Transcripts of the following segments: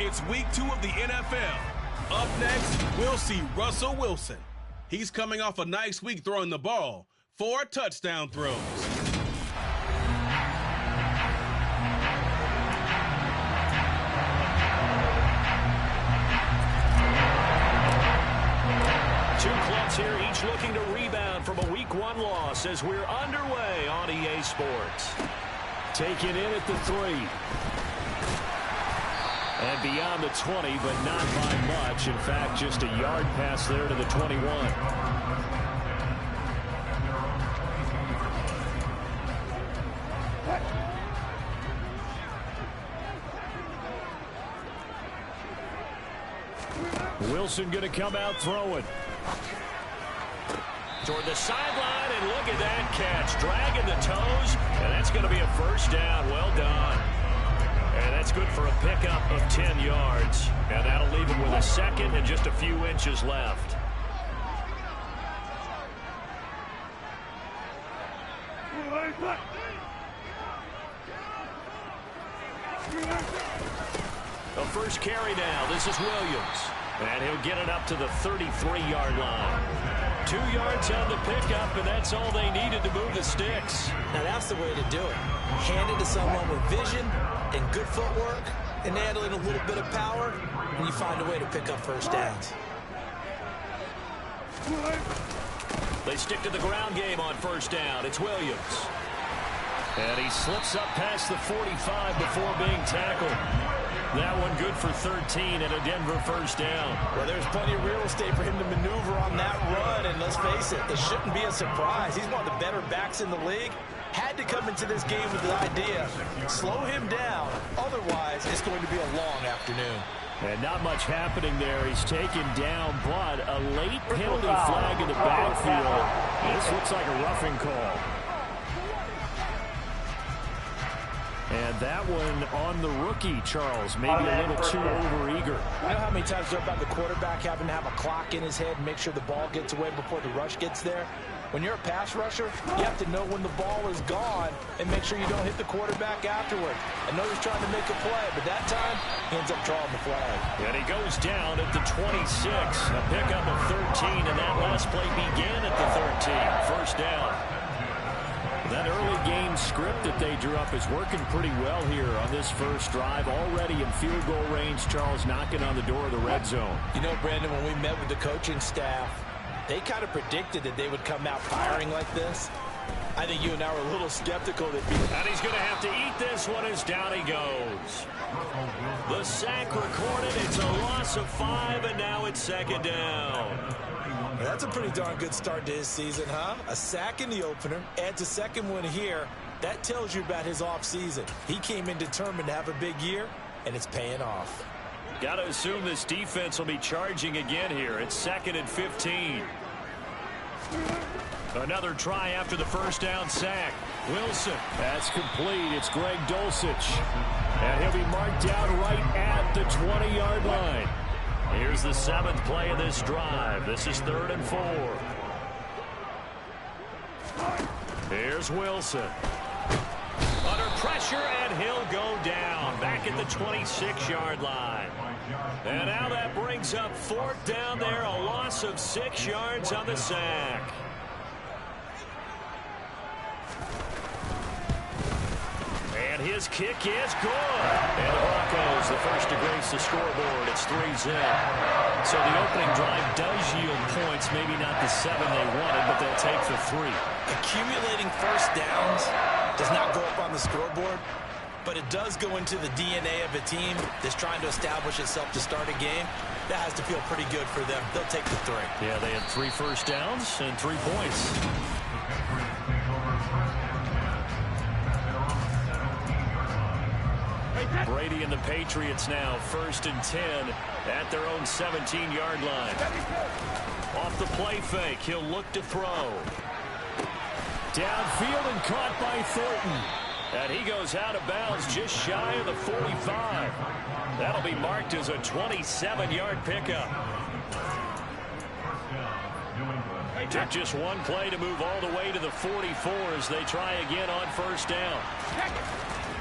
It's week 2 of the NFL. Up next, we'll see Russell Wilson. He's coming off a nice week throwing the ball, 4 touchdown throws. Two clubs here, each looking to rebound from a Week 1 loss as we're underway on EA Sports. Taken in at the 3. And beyond the 20, but not by much. In fact, just a yard pass there to the 21. Wilson going to come out throwing. Toward the sideline, and look at that catch. Dragging the toes, and that's going to be a first down. Well done. And that's good for a pickup of 10 yards. And that'll leave him with a second and just a few inches left. The first carry now. This is Williams. And he'll get it up to the 33-yard line. 2 yards on the pickup, and that's all they needed to move the sticks. Now that's the way to do it. Hand it to someone with vision and good footwork, and handling a little bit of power, and you find a way to pick up first downs. They stick to the ground game on first down. It's Williams. And he slips up past the 45 before being tackled. That one good for 13 and a Denver first down. Well, there's plenty of real estate for him to maneuver on that run, and let's face it, it shouldn't be a surprise. He's one of the better backs in the league. Had to come into this game with the idea, slow him down, otherwise it's going to be a long afternoon. And not much happening there. He's taken down, but a late penalty flag in the backfield. This looks like a roughing call. And that one on the rookie, Charles. Maybe a little too overeager. You know how many times they're about the quarterback having to have a clock in his head and make sure the ball gets away before the rush gets there? When you're a pass rusher, you have to know when the ball is gone and make sure you don't hit the quarterback afterward. I know he's trying to make a play, but that time, he ends up drawing the flag. And he goes down at the 26. A pickup of 13, and that last play began at the 13. First down. That early game script that they drew up is working pretty well here on this first drive. Already in field goal range, Charles knocking on the door of the red zone. You know, Brandon, when we met with the coaching staff, they kind of predicted that they would come out firing like this. I think you and I were a little skeptical that and he's going to have to eat this one as down he goes. The sack recorded. It's a loss of 5, and now it's second down. That's a pretty darn good start to his season, huh? A sack in the opener, adds a second one here. That tells you about his offseason. He came in determined to have a big year, and it's paying off. Got to assume this defense will be charging again here. It's 2nd and 15. Another try after the first down sack. Wilson. That's complete. It's Greg Dulcich. And he'll be marked down right at the 20-yard line. Here's the 7th play of this drive. This is 3rd and 4. Here's Wilson. Under pressure, and he'll go down. Back at the 26-yard line. And now that brings up 4th down there. A loss of 6 yards on the sack. And his kick is good. And the Broncos, the first to grace the scoreboard. It's 3-0. So the opening drive does yield points. Maybe not the 7 they wanted, but they'll take the 3. Accumulating first downs does not go up on the scoreboard, but it does go into the DNA of a team that's trying to establish itself to start a game. That has to feel pretty good for them. They'll take the 3. Yeah, they had 3 first downs and 3 points. Brady and the Patriots now 1st and 10 at their own 17-yard line. Off the play fake, he'll look to throw. Downfield and caught by Thornton. And he goes out of bounds just shy of the 45. That'll be marked as a 27-yard pickup. Took just one play to move all the way to the 44 as they try again on first down.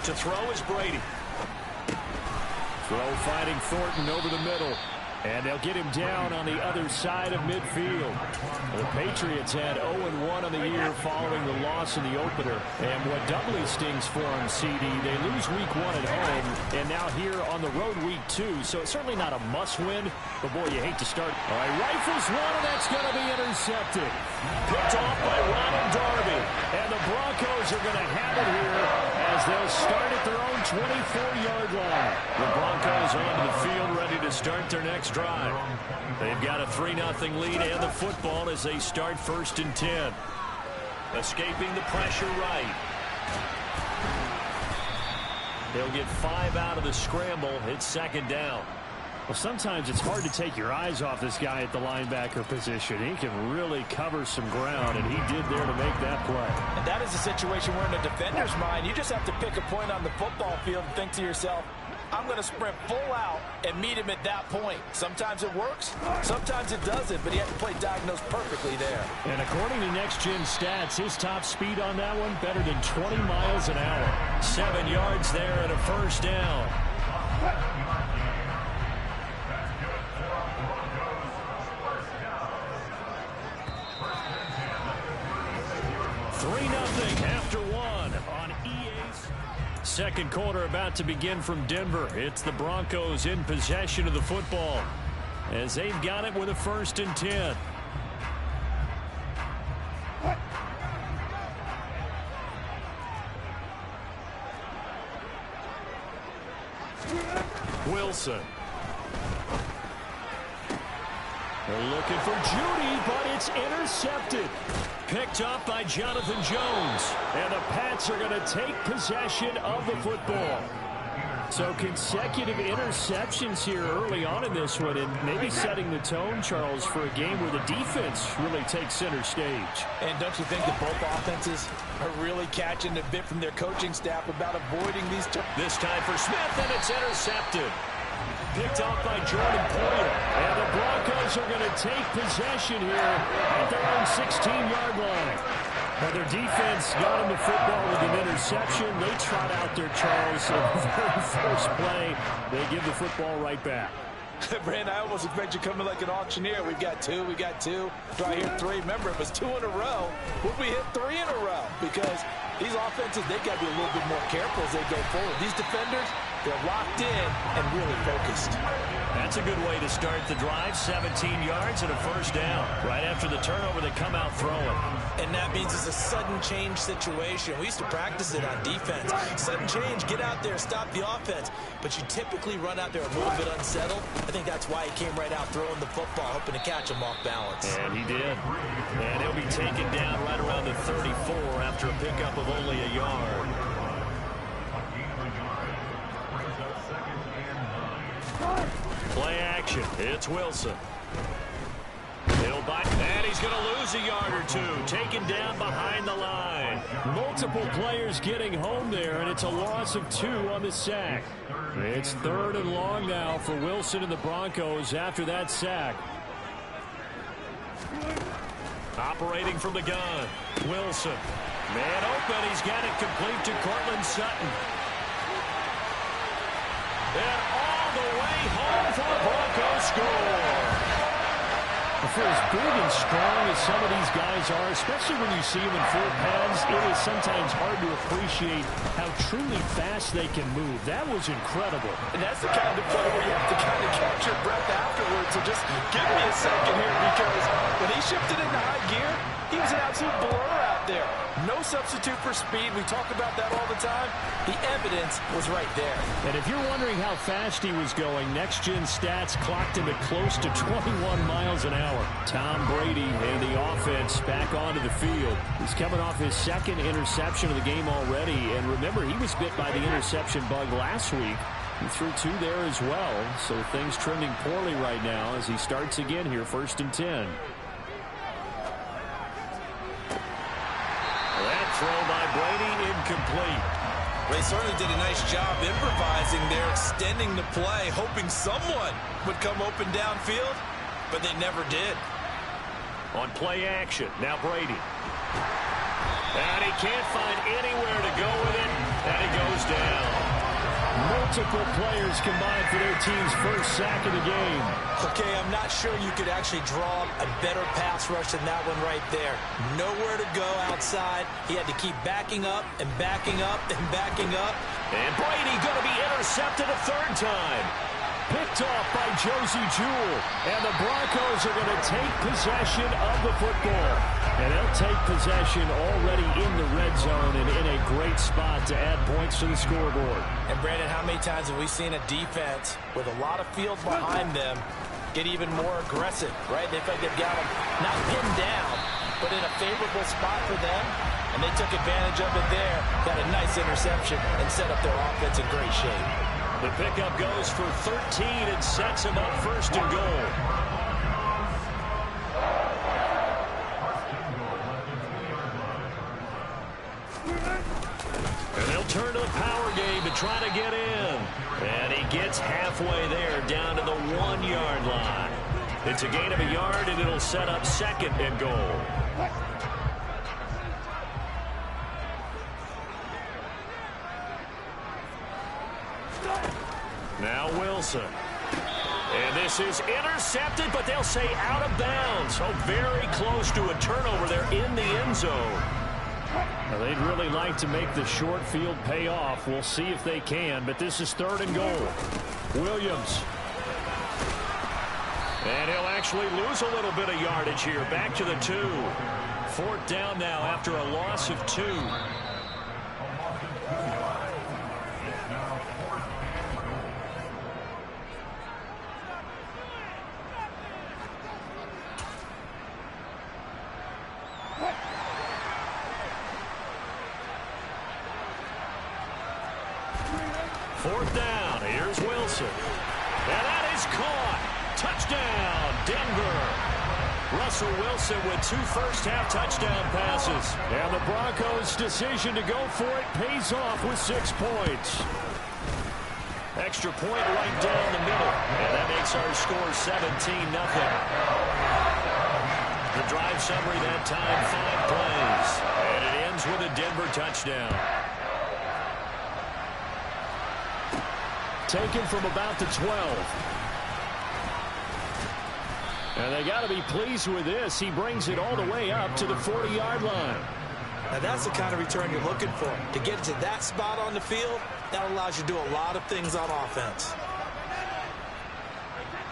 To throw is Brady. Throw fighting Thornton over the middle. And they'll get him down on the other side of midfield. The Patriots had 0-1 on the year following the loss in the opener. And what doubly stings for them, CD, they lose week 1 at home, and now here on the road week 2. So it's certainly not a must-win, but boy, you hate to start. All right, rifles one, and that's going to be intercepted. Picked off by Ronald Darby. And the Broncos are going to have it here as they'll start at their own 24-yard line. The Broncos onto the field ready to start their next drive. They've got a 3-0 lead and the football as they start 1st and 10. Escaping the pressure right. They'll get 5 out of the scramble. It's 2nd down. Well, sometimes it's hard to take your eyes off this guy at the linebacker position. He can really cover some ground, and he did there to make that play. And that is a situation where in a defender's mind, you just have to pick a point on the football field and think to yourself, I'm going to sprint full out and meet him at that point. Sometimes it works, sometimes it doesn't, but he had to play diagnosed perfectly there. And according to next-gen stats, his top speed on that one, better than 20 miles an hour. 7 yards there and a 1st down. After 1 on EA's. Second quarter about to begin from Denver. It's the Broncos in possession of the football as they've got it with a 1st and 10. Wilson. They're looking for Judy, but it's intercepted. Picked up by Jonathan Jones. And the Pats are going to take possession of the football. So consecutive interceptions here early on in this one, and maybe setting the tone, Charles, for a game where the defense really takes center stage. And don't you think that both offenses are really catching a bit from their coaching staff about avoiding these turnovers? This time for Smith, and it's intercepted. Picked off by Jordan Poyer. And the Broncos are going to take possession here at their own 16-yard line. Now their defense got him the football with an interception. They trot out there, Charles, in the very first play. They give the football right back. Brand, I almost expect you coming like an auctioneer. We've got 2, we got 2. Do I hear 3? Remember, it was 2 in a row. Would we hit 3 in a row? Because these offenses, they got to be a little bit more careful as they go forward. These defenders, they're locked in and really focused. That's a good way to start the drive. 17 yards and a 1st down. Right after the turnover, they come out throwing. And that means it's a sudden change situation. We used to practice it on defense. Sudden change, get out there, stop the offense. But you typically run out there a little bit unsettled. I think that's why he came right out throwing the football, hoping to catch him off balance. And he did. And he'll be taken down right around the 34 after a pickup of only a yard. Play action. It's Wilson. He'll bite, and he's going to lose a yard or 2. Taken down behind the line. Multiple players getting home there, and it's a loss of 2 on the sack. It's 3rd and long now for Wilson and the Broncos after that sack. Operating from the gun. Wilson. Man open. He's got it complete to Cortland Sutton. And all the way home for a Broncos score. For as big and strong as some of these guys are, especially when you see them in full pads, it is sometimes hard to appreciate how truly fast they can move. That was incredible. And that's the kind of play where you have to kind of catch your breath afterwards. So just give me a second here, because when he shifted into high gear, he was an absolute blur out there. No substitute for speed. We talk about that all the time. The evidence was right there. And if you're wondering how fast he was going, next-gen stats clocked him at close to 21 miles an hour. Tom Brady and the offense back onto the field. He's coming off his 2nd interception of the game already. And remember, he was bit by the interception bug last week. He threw 2 there as well. So things trending poorly right now as he starts again here, 1st and 10. Throw by Brady, incomplete. They certainly did a nice job improvising there, extending the play, hoping someone would come open downfield, but they never did. On play action, now Brady. And he can't find anywhere to go with it, and he goes down. Multiple players combined for their team's first sack of the game. Okay, I'm not sure you could actually draw a better pass rush than that one right there. Nowhere to go outside. He had to keep backing up and backing up and backing up. And Brady going to be intercepted a third time. Picked off by Josie Jewell. And the Broncos are going to take possession of the football. And they'll take possession already in the red zone and in a great spot to add points to the scoreboard. And Brandon, how many times have we seen a defense with a lot of field behind them get even more aggressive, right? They feel like they've got them not pinned down, but in a favorable spot for them. And they took advantage of it there. Got a nice interception and set up their offense in great shape. The pickup goes for 13 and sets him up first and goal. And they'll turn to the power game to try to get in. And he gets halfway there down to the 1-yard line. It's a gain of a yard, and it'll set up second and goal. Now Wilson. And this is intercepted, but they'll say out of bounds. So very close to a turnover there in the end zone. Well, they'd really like to make the short field pay off. We'll see if they can, but this is third and goal. Williams. And he'll actually lose a little bit of yardage here. Back to the 2. Fourth down now after a loss of 2. Fourth down. Here's Wilson. And that is caught. Touchdown, Denver. Russell Wilson with 2 first-half touchdown passes. And the Broncos' decision to go for it pays off with 6 points. Extra point right down the middle. And that makes our score 17-0. The drive summary that time, 5 plays. And it ends with a Denver touchdown. Taken from about the 12. And they got to be pleased with this. He brings it all the way up to the 40-yard line. Now that's the kind of return you're looking for. To get to that spot on the field, that allows you to do a lot of things on offense.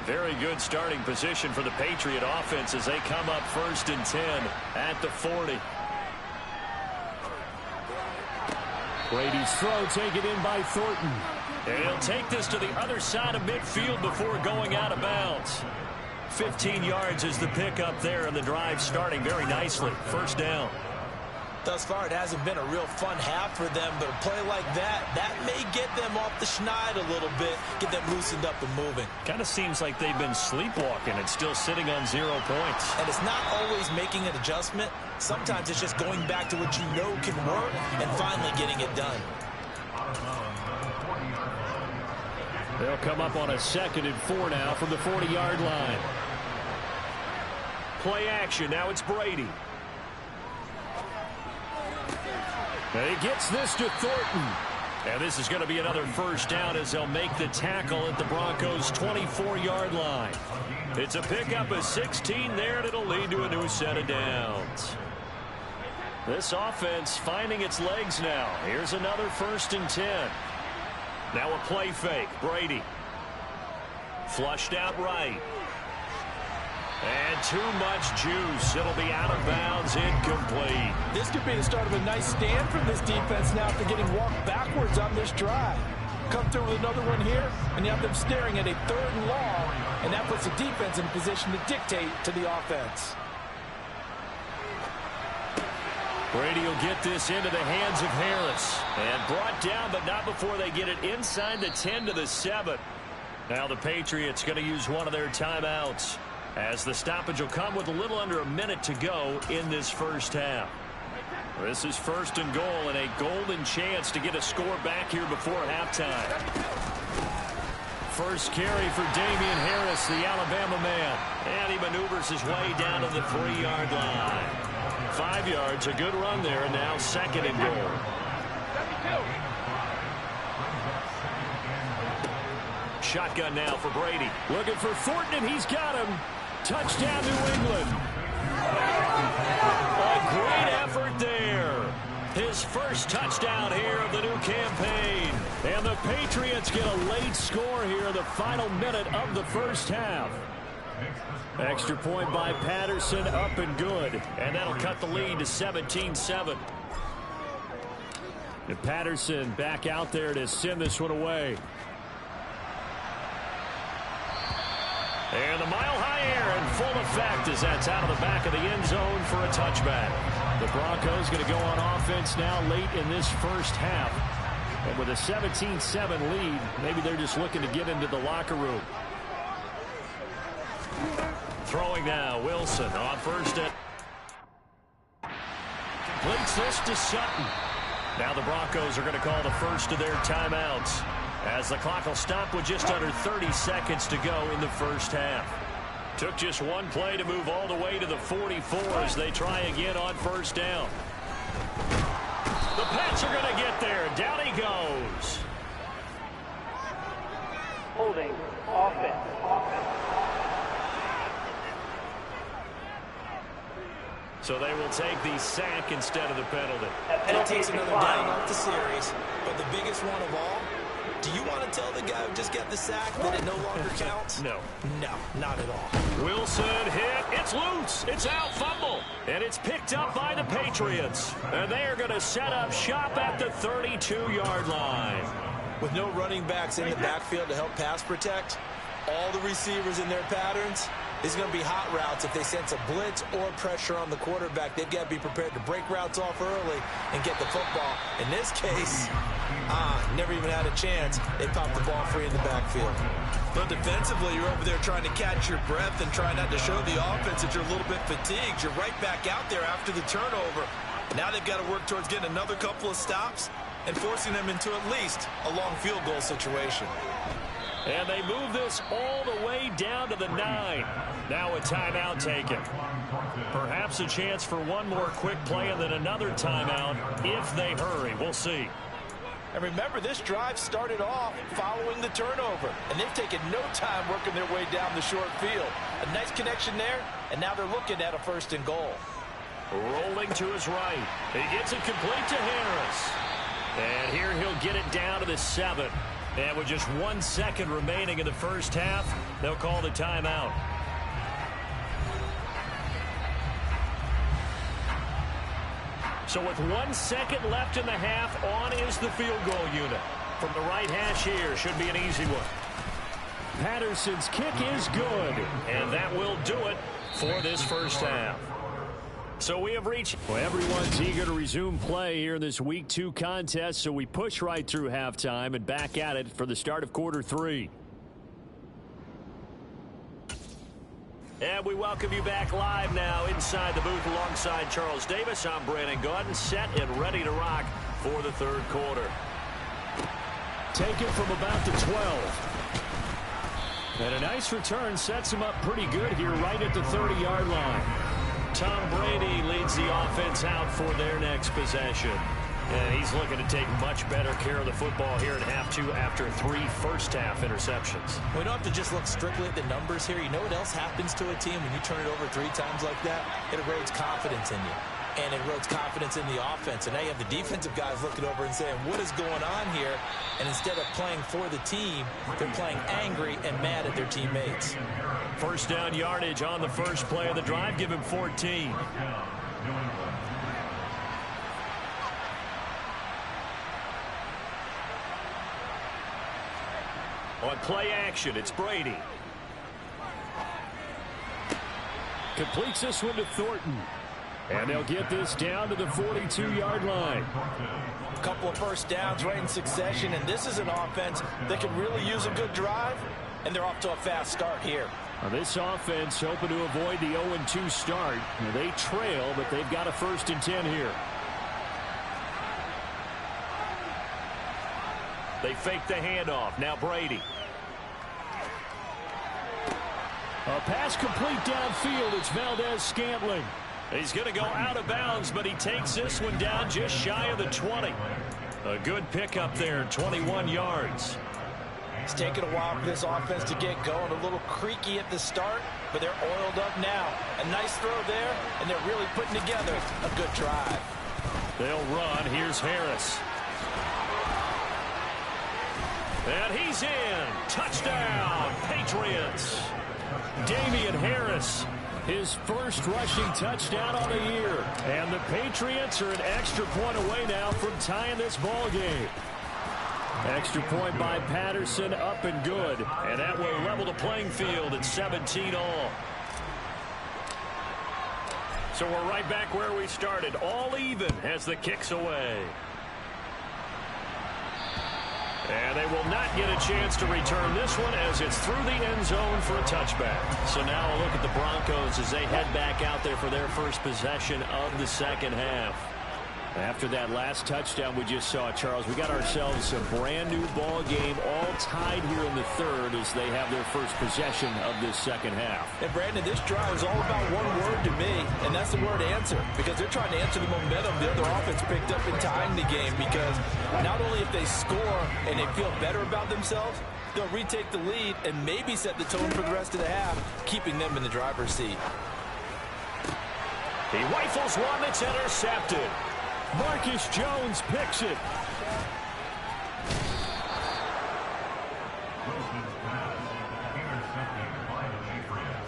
Very good starting position for the Patriot offense as they come up 1st and 10 at the 40. Brady's throw taken in by Thornton. And he'll take this to the other side of midfield before going out of bounds. 15 yards is the pickup there, and the drive starting very nicely. First down. Thus far, it hasn't been a real fun half for them, but a play like that may get them off the schneid a little bit, get them loosened up and moving. Kind of seems like they've been sleepwalking and still sitting on 0 points. And it's not always making an adjustment. Sometimes it's just going back to what you know can work and finally getting it done. They'll come up on a 2nd and 4 now from the 40-yard line. Play action. Now it's Brady. And he gets this to Thornton. And this is going to be another first down as they'll make the tackle at the Broncos' 24-yard line. It's a pickup of 16 there, and it'll lead to a new set of downs. This offense finding its legs now. Here's another 1st and 10. Now a play fake. Brady. Flushed out right. And too much juice. It'll be out of bounds, incomplete. This could be the start of a nice stand from this defense now after getting walked backwards on this drive. Come through with another one here, and you have them staring at a 3rd and long, and that puts the defense in a position to dictate to the offense. Brady will get this into the hands of Harris. And brought down, but not before they get it inside the 10 to the 7. Now the Patriots going to use one of their timeouts, as the stoppage will come with a little under a minute to go in this first half. This is 1st and goal and a golden chance to get a score back here before halftime. First carry for Damian Harris, the Alabama man. And he maneuvers his way down to the 3-yard line. 5 yards, a good run there, and now 2nd and goal. shotgun now for Brady. Looking for Thornton, and he's got him. Touchdown, New England. A great effort there. His first touchdown here of the new campaign. And the Patriots get a late score here in the final minute of the first half. Extra point by Patterson, up and good. And that'll cut the lead to 17-7. And Patterson back out there to send this one away. And the mile-high air in full effect as that's out of the back of the end zone for a touchback. The Broncos going to go on offense now late in this first half. And with a 17-7 lead, maybe they're just looking to get into the locker room. Throwing now, Wilson on first and completes this to Sutton. Now the Broncos are going to call the first of their timeouts as the clock will stop with just under 30 seconds to go in the first half. Took just one play to move all the way to the 44 as they try again on first down. The Pats are going to get there. Down he goes. Holding offense. So they will take the sack instead of the penalty. And it takes another down off the series. But the biggest one of all, do you want to tell the guy who just got the sack that it no longer counts? No. No, not at all. Wilson hit. It's loose. It's out. Fumble. And it's picked up by the Patriots. And they are going to set up shop at the 32-yard line. With no running backs in the backfield to help pass protect, all the receivers in their patterns, it's going to be hot routes. If they sense a blitz or pressure on the quarterback, they've got to be prepared to break routes off early and get the football. In this case, never even had a chance. They popped the ball free in the backfield. But defensively, you're over there trying to catch your breath and try not to show the offense that you're a little bit fatigued. You're right back out there after the turnover. Now they've got to work towards getting another couple of stops and forcing them into at least a long field goal situation. And they move this all the way down to the 9. Now a timeout taken. Perhaps a chance for one more quick play and then another timeout if they hurry. We'll see. And remember, this drive started off following the turnover, and they've taken no time working their way down the short field. A nice connection there, and now they're looking at a 1st and goal. Rolling to his right. He gets it complete to Harris. And here he'll get it down to the 7. And with just 1 second remaining in the first half, they'll call the timeout. So with 1 second left in the half, on is the field goal unit. From the right hash here, should be an easy one. Patterson's kick is good. And that will do it for this first half. So we have reached. Well, everyone's eager to resume play here in this Week 2 contest, so we push right through halftime and back at it for the start of quarter 3. And we welcome you back live now inside the booth alongside Charles Davis. I'm Brandon Gaudin, set and ready to rock for the third quarter. Taken from about the 12. And a nice return sets him up pretty good here right at the 30-yard line. Tom Brady leads the offense out for their next possession. And he's looking to take much better care of the football here in half 2 after 3 first-half interceptions. We don't have to just look strictly at the numbers here. You know what else happens to a team when you turn it over 3 times like that? It erodes confidence in you. And it erodes confidence in the offense. And now you have the defensive guys looking over and saying, what is going on here? And instead of playing for the team, they're playing angry and mad at their teammates. First down yardage on the first play of the drive. Give him 14. On play action, it's Brady. Completes this one to Thornton. And they'll get this down to the 42-yard line. A couple of first downs right in succession, and this is an offense that could really use a good drive, and they're off to a fast start here. Now this offense hoping to avoid the 0-2 start. Now they trail, but they've got a 1st and 10 here. They fake the handoff. Now Brady. A pass complete downfield. It's Valdez-Scantling. He's going to go out of bounds, but he takes this one down just shy of the 20. A good pickup there, 21 yards. It's taken a while for this offense to get going. A little creaky at the start, but they're oiled up now. A nice throw there, and they're really putting together a good drive. They'll run. Here's Harris. And he's in. Touchdown, Patriots. Damian Harris, his first rushing touchdown on the year. And the Patriots are an extra point away now from tying this ball game. Extra point by Patterson, up and good. And that will level the playing field at 17 all. So we're right back where we started, all even as the kick's away. And they will not get a chance to return this one as it's through the end zone for a touchback. So now a look at the Broncos as they head back out there for their first possession of the second half. After that last touchdown we just saw, Charles, we got ourselves a brand new ball game, all tied here in the third as they have their first possession of this second half. And Brandon, this drive is all about one word to me, and that's the word answer, because they're trying to answer the momentum the other offense picked up in tying the game, because not only if they score and they feel better about themselves, they'll retake the lead and maybe set the tone for the rest of the half, keeping them in the driver's seat. He rifles one that's intercepted. Marcus Jones picks it.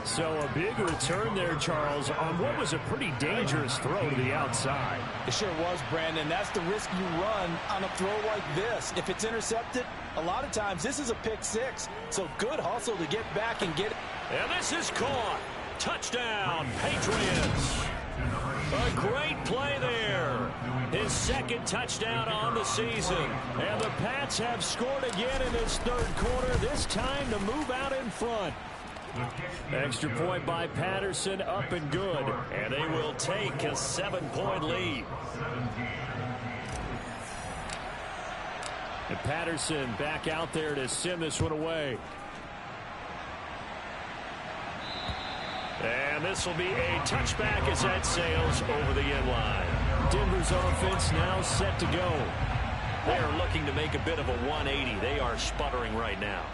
So a big return there, Charles, on what was a pretty dangerous throw to the outside. It sure was, Brandon. That's the risk you run on a throw like this. If it's intercepted, a lot of times this is a pick six. So good hustle to get back and get it. And this is caught. Touchdown, Patriots. A great play there. His second touchdown on the season. And the Pats have scored again in this third quarter, this time to move out in front. Extra point by Patterson, up and good. And they will take a 7-point lead. And Patterson back out there to send this one away. And this will be a touchback as that sails over the end line. Denver's offense now set to go. They are looking to make a bit of a 180. They are sputtering right now.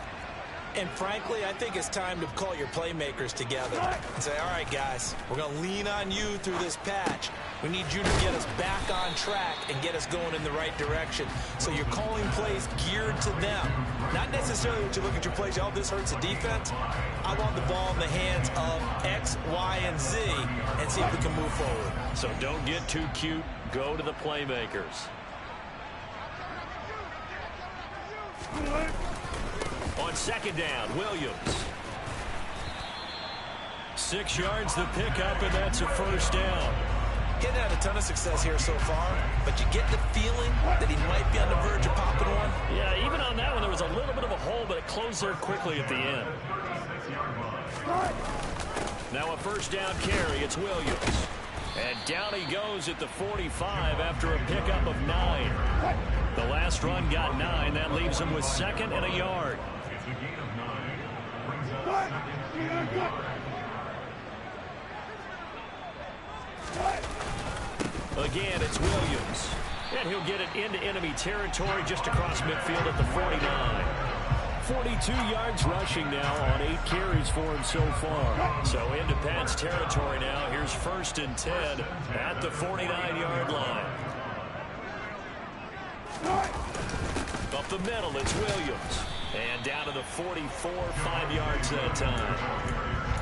And frankly, I think it's time to call your playmakers together and say, all right, guys, we're going to lean on you through this patch. We need you to get us back on track and get us going in the right direction. So you're calling plays geared to them. Not necessarily what you look at your plays, oh, this hurts the defense. I want the ball in the hands of X, Y, and Z and see if we can move forward. So don't get too cute. Go to the playmakers. On second down, Williams. 6 yards the pickup, and that's a first down. Getting had a ton of success here so far, but you get the feeling that he might be on the verge of popping one. Yeah, even on that one, there was a little bit of a hole, but it closed there quickly at the end. Now a first down carry, it's Williams. And down he goes at the 45 after a pickup of 9. The last run got 9. That leaves him with second and a yard. Again, it's Williams. And he'll get it into enemy territory just across midfield at the 49. 42 yards rushing now on 8 carries for him so far. So into Pats territory now. Here's 1st and 10 at the 49-yard line. Up the middle, it's Williams. And down to the 44, 5 yards that time.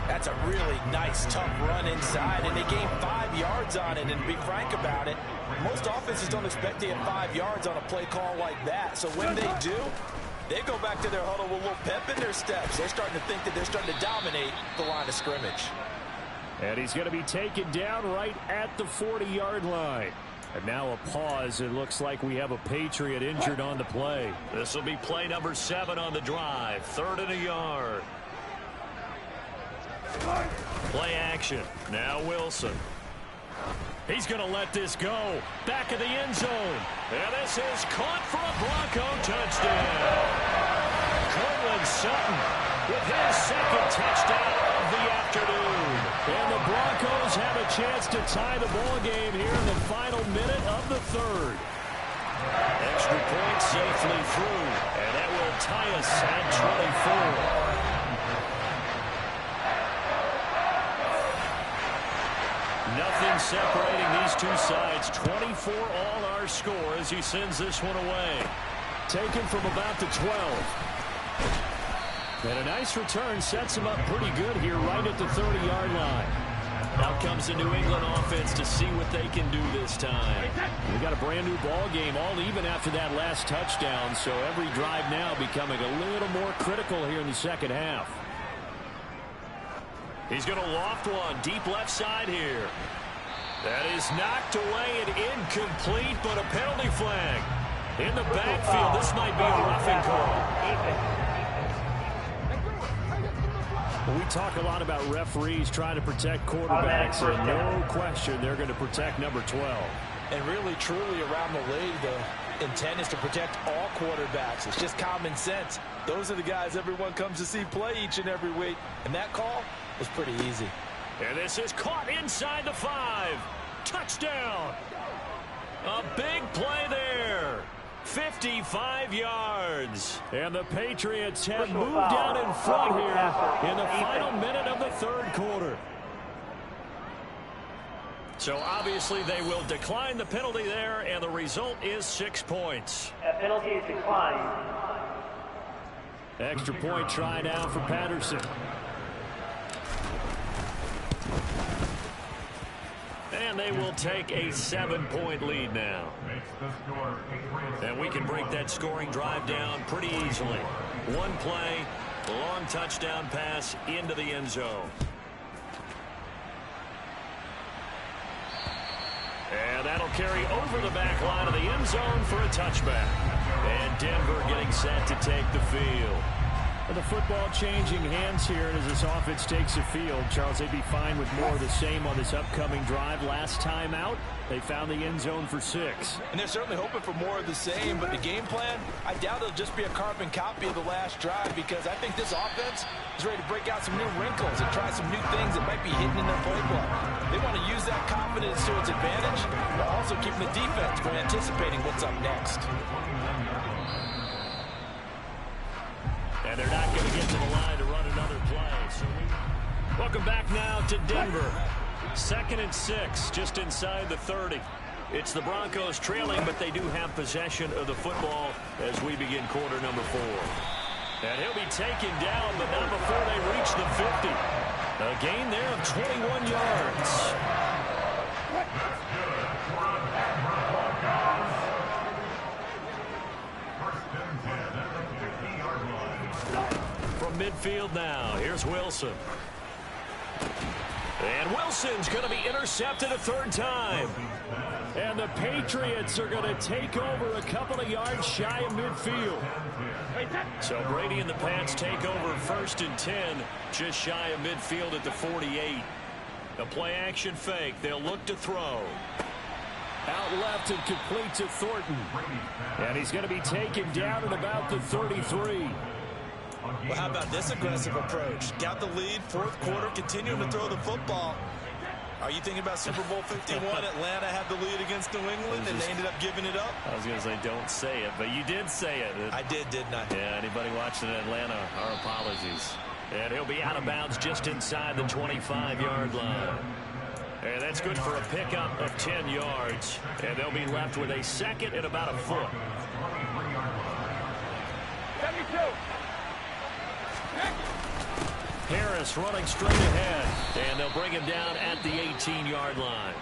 That's a really nice, tough run inside, and they gained 5 yards on it. And to be frank about it, most offenses don't expect to get 5 yards on a play call like that. So when they do, they go back to their huddle with a little pep in their steps. They're starting to think that they're starting to dominate the line of scrimmage. And he's going to be taken down right at the 40-yard line. And now a pause. It looks like we have a Patriot injured on the play. This will be play number 7 on the drive. 3rd and a yard. Play action. Now Wilson. He's going to let this go. Back of the end zone. And this is caught for a Bronco touchdown. Courtland Sutton with his second touchdown of the afternoon. And the Broncos have a chance to tie the ball game here in the final minute of the third. Extra point safely through, and that will tie us at 24. Nothing separating these two sides. 24 all our score as he sends this one away. Taken from about the 12. And a nice return sets him up pretty good here right at the 30-yard line. Out comes the New England offense to see what they can do this time. We got a brand new ball game, all even after that last touchdown, so every drive now becoming a little more critical here in the second half. He's going to loft one deep left side here. That is knocked away and incomplete, but a penalty flag. In the backfield, this might be a roughing call. We talk a lot about referees trying to protect quarterbacks, and no question they're going to protect number 12. And really, truly, around the league, the intent is to protect all quarterbacks. It's just common sense. Those are the guys everyone comes to see play each and every week. And that call was pretty easy. And this is caught inside the 5. Touchdown. A big play there. 55 yards. And the Patriots have moved out in front here in the final minute of the third quarter. So obviously they will decline the penalty there, and the result is 6 points. That penalty is declined. Extra point try now for Patterson. And they will take a 7-point lead now. And we can break that scoring drive down pretty easily. One play, long touchdown pass into the end zone. And that'll carry over the back line of the end zone for a touchback. And Denver getting set to take the field. And the football changing hands here as this offense takes the field. Charles, they'd be fine with more of the same on this upcoming drive. Last time out, they found the end zone for 6. And they're certainly hoping for more of the same, but the game plan, I doubt it'll just be a carbon copy of the last drive, because I think this offense is ready to break out some new wrinkles and try some new things that might be hidden in their playbook. They want to use that confidence to its advantage, but also keeping the defense from anticipating what's up next. And they're not going to get to the line to run another play. So welcome back now to Denver. 2nd and 6, just inside the 30. It's the Broncos trailing, but they do have possession of the football as we begin quarter number 4. And he'll be taken down, but not before they reach the 50. A gain there of 21 yards. From midfield now, here's Wilson. And Wilson's going to be intercepted a 3rd time. And the Patriots are going to take over a couple of yards shy of midfield. So Brady and the Pats take over 1st and 10, just shy of midfield at the 48. A play-action fake. They'll look to throw. Out left and complete to Thornton. And he's going to be taken down at about the 33. Well, how about this aggressive approach? Got the lead, 4th quarter, continuing to throw the football. Are you thinking about Super Bowl 51? Atlanta had the lead against New England, and they ended up giving it up? I was going to say, don't say it, but you did say it. I did, didn't I? Yeah, anybody watching in Atlanta, our apologies. And he'll be out of bounds just inside the 25-yard line. And that's good for a pickup of 10 yards. And they'll be left with a 2nd and about a foot. 72. Harris running straight ahead, and they'll bring him down at the 18-yard line.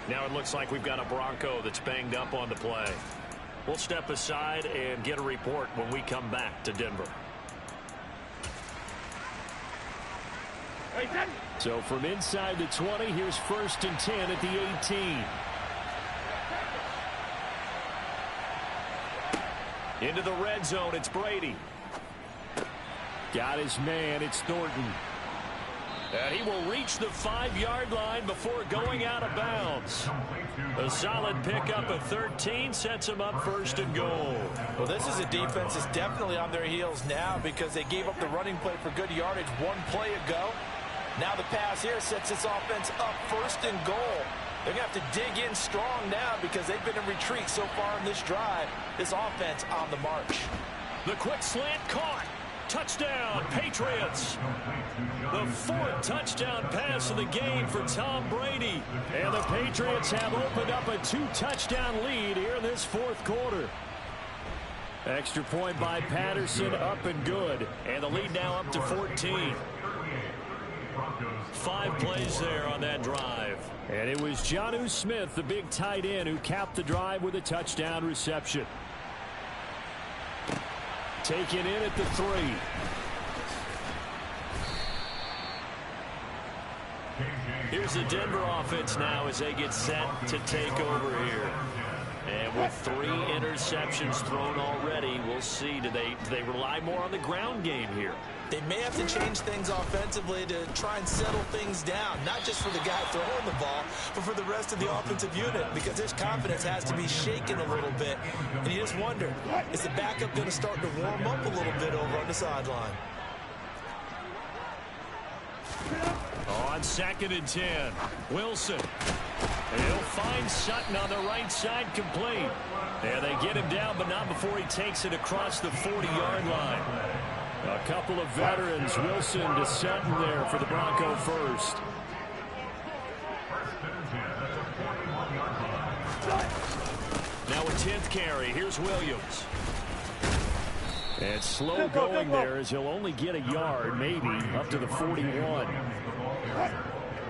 Now it looks like we've got a Bronco that's banged up on the play. We'll step aside and get a report when we come back to Denver. So from inside the 20, here's 1st and 10 at the 18. Into the red zone, it's Brady. Got his man, it's Thornton. And he will reach the 5-yard line before going out of bounds. A solid pickup of 13 sets him up 1st and goal. Well, this is a defense that's definitely on their heels now, because they gave up the running play for good yardage 1 play ago. Now the pass here sets this offense up 1st and goal. They're going to have to dig in strong now because they've been in retreat so far in this drive. This offense on the march. The quick slant caught. Touchdown, Patriots. The fourth touchdown pass of the game for Tom Brady. And the Patriots have opened up a 2-touchdown lead here in this fourth quarter. Extra point by Patterson, up and good. And the lead now up to 14. 5 plays there on that drive. And it was Jonnu Smith, the big tight end, who capped the drive with a touchdown reception. Taken in at the 3. Here's the Denver offense now as they get set to take over here. And with 3 interceptions thrown already, we'll see. Do they rely more on the ground game here? They may have to change things offensively to try and settle things down, not just for the guy throwing the ball, but for the rest of the offensive unit, because his confidence has to be shaken a little bit. And you just wonder, is the backup going to start to warm up a little bit over on the sideline? On 2nd and 10, Wilson. He'll find Sutton on the right side, complete. And they get him down, but not before he takes it across the 40-yard line. A couple of veterans, Wilson to Sutton there for the Bronco first. Now a 10th carry. Here's Williams. And slow going there as he'll only get a yard, maybe, up to the 41.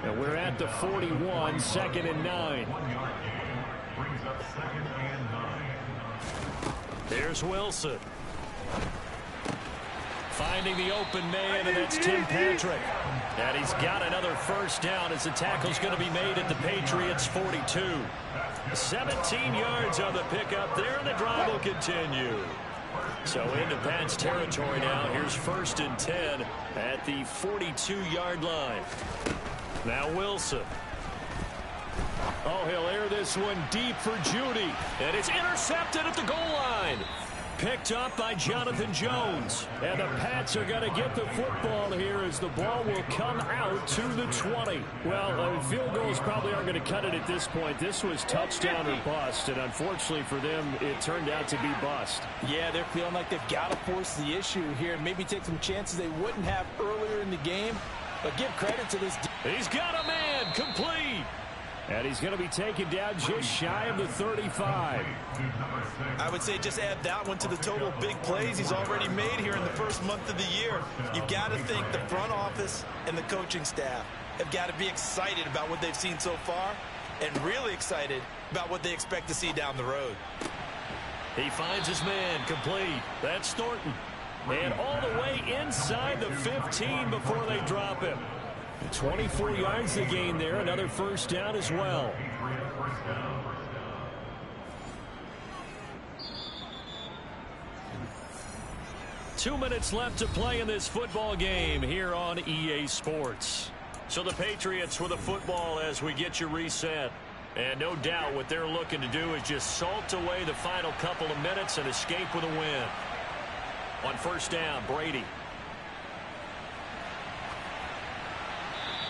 And we're at the 41, 2nd and 9. There's Wilson. Finding the open man, and that's Tim Patrick. And he's got another first down as the tackle's going to be made at the Patriots' 42. 17 yards on the pickup there, and the drive will continue. So into Pat's territory now. Here's 1st and 10 at the 42-yard line. Now Wilson. Oh, he'll air this one deep for Judy. And it's intercepted at the goal line. Picked up by Jonathan Jones. And the Pats are going to get the football here as the ball will come out to the 20. Well, field goals probably aren't going to cut it at this point. This was touchdown or bust, and unfortunately for them, it turned out to be bust. Yeah, they're feeling like they've got to force the issue here. Maybe take some chances they wouldn't have earlier in the game. But give credit to this. He's got a man, complete. And he's going to be taken down just shy of the 35. I would say just add that one to the total big plays he's already made here in the first month of the year. You've got to think the front office and the coaching staff have got to be excited about what they've seen so far and really excited about what they expect to see down the road. He finds his man, complete. That's Thornton. And all the way inside the 15 before they drop him. 24 yards to gain there. Another first down as well. Two minutes left to play in this football game here on EA Sports. So the Patriots with the football as we get you reset. And no doubt what they're looking to do is just salt away the final couple of minutes and escape with a win. On 1st down, Brady.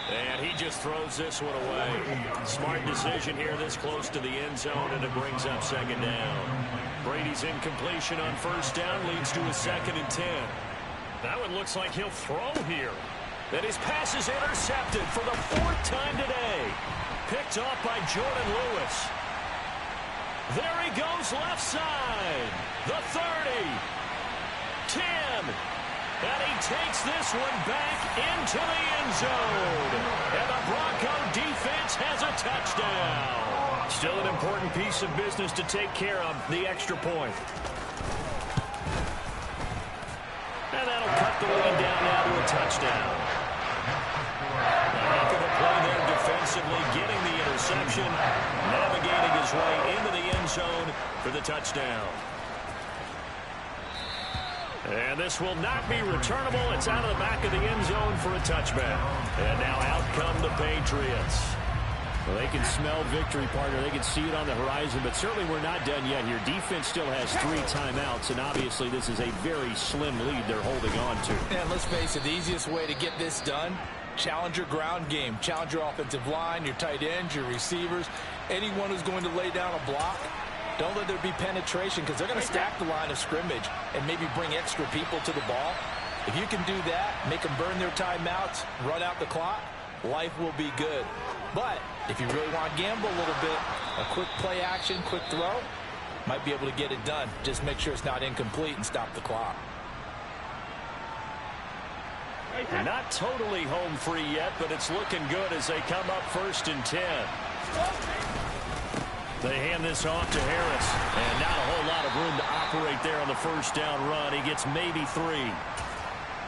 And he just throws this one away. Smart decision here this close to the end zone, and it brings up 2nd down. Brady's incompletion on 1st down leads to a 2nd and 10. That one looks like he'll throw here. And his pass is intercepted for the 4th time today. Picked off by Jordan Lewis. There he goes left side. The 30. 10. And he takes this one back into the end zone. And the Bronco defense has a touchdown. Still an important piece of business to take care of, the extra point. And that'll cut the lead down now to a touchdown. Heck of a play there defensively, getting the interception, navigating his way into the end zone for the touchdown. And this will not be returnable. It's out of the back of the end zone for a touchback. And now out come the Patriots. Well, they can smell victory, partner. They can see it on the horizon, but certainly we're not done yet here. Defense still has 3 timeouts, and obviously this is a very slim lead they're holding on to. And let's face it, the easiest way to get this done, challenge your ground game. Challenge your offensive line, your tight ends, your receivers, anyone who's going to lay down a block. Don't let there be penetration because they're going to stack the line of scrimmage and maybe bring extra people to the ball. If you can do that, make them burn their timeouts, run out the clock, life will be good. But if you really want to gamble a little bit, a quick play action, quick throw, might be able to get it done. Just make sure it's not incomplete and stop the clock. Not totally home free yet, but it's looking good as they come up 1st and 10. They hand this off to Harris, and not a whole lot of room to operate there on the 1st down run. He gets maybe 3.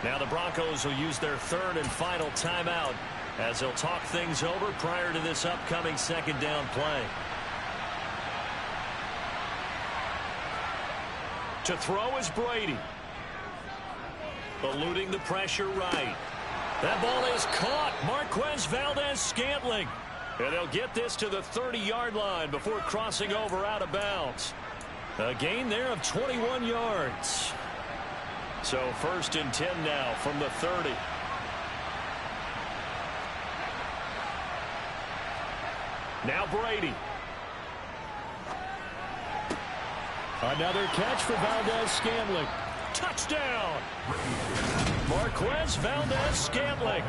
Now the Broncos will use their 3rd and final timeout as they'll talk things over prior to this upcoming 2nd down play. To throw is Brady. Eluding the pressure right. That ball is caught. Marquez Valdez-Scantling. And they'll get this to the 30-yard line before crossing over out of bounds. A gain there of 21 yards. So 1st and 10 now from the 30. Now Brady. Another catch for Valdez-Scantling. Touchdown! Marquez Valdez-Scantling,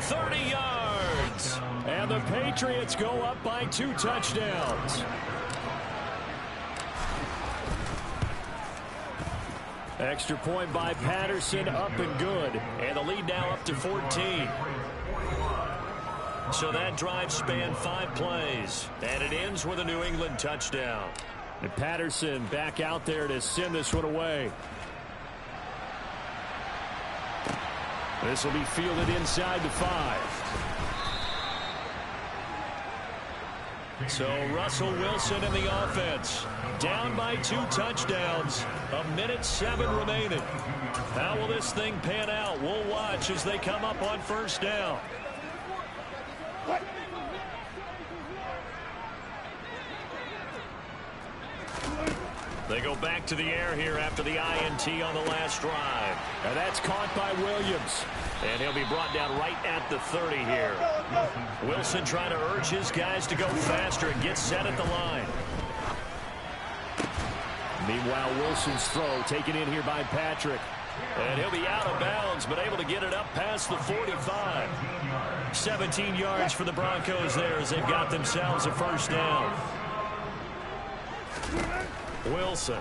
30 yards. And the Patriots go up by 2 touchdowns. Extra point by Patterson, up and good. And the lead now up to 14. So that drive spanned 5 plays. And it ends with a New England touchdown. And Patterson back out there to send this one away. This will be fielded inside the 5. So Russell Wilson in the offense. Down by 2 touchdowns. 1:07 remaining. How will this thing pan out? We'll watch as they come up on 1st down. They go back to the air here after the INT on the last drive. And that's caught by Williams. And he'll be brought down right at the 30 here. Wilson trying to urge his guys to go faster and get set at the line. Meanwhile, Wilson's throw taken in here by Patrick. And he'll be out of bounds, but able to get it up past the 45. 17 yards for the Broncos there as they've got themselves a 1st down. Wilson.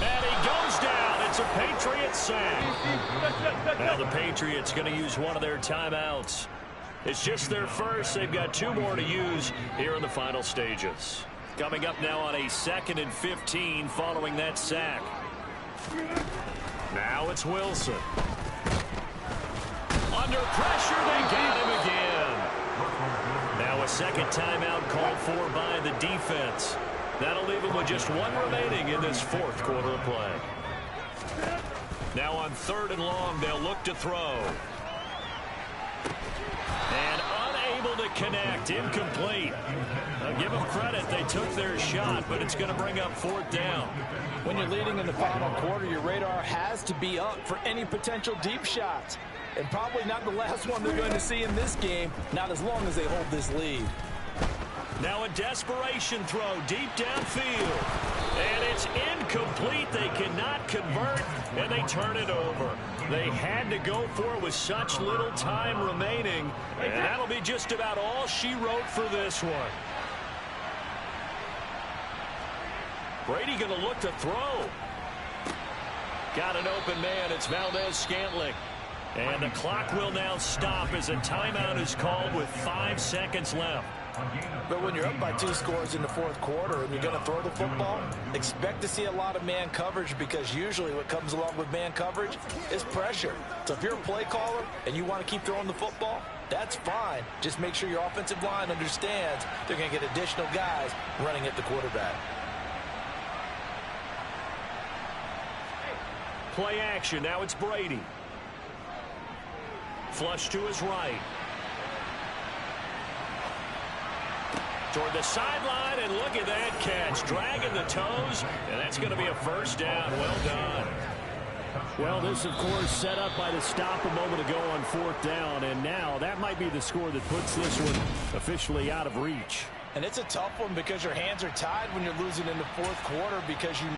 And he goes down. It's a Patriots sack. Now the Patriots going to use one of their timeouts. It's just their first. They've got 2 more to use here in the final stages. Coming up now on a 2nd and 15 following that sack. Now it's Wilson. Under pressure, they got him again. Now a 2nd timeout called for by the defense. That'll leave them with just 1 remaining in this 4th quarter of play. Now on 3rd and long, they'll look to throw. And unable to connect, incomplete. Now give them credit, they took their shot, but it's going to bring up 4th down. When you're leading in the final quarter, your radar has to be up for any potential deep shots. And probably not the last one they're going to see in this game, not as long as they hold this lead. Now a desperation throw deep downfield. And it's incomplete. They cannot convert, and they turn it over. They had to go for it with such little time remaining, and that'll be just about all she wrote for this one. Brady going to look to throw. Got an open man. It's Valdez-Scantling. And the clock will now stop as a timeout is called with 5 seconds left. But when you're up by 2 scores in the 4th quarter and you're going to throw the football, expect to see a lot of man coverage, because usually what comes along with man coverage is pressure. So if you're a play caller and you want to keep throwing the football, that's fine. Just make sure your offensive line understands they're going to get additional guys running at the quarterback. Play action. Now it's Brady. Flush to his right. toward the sideline, and look at that catch. Dragging the toes, and that's going to be a first down. Well done. Well, this, of course, set up by the stop a moment ago on 4th down, and now that might be the score that puts this one officially out of reach. And it's a tough one because your hands are tied when you're losing in the 4th quarter because you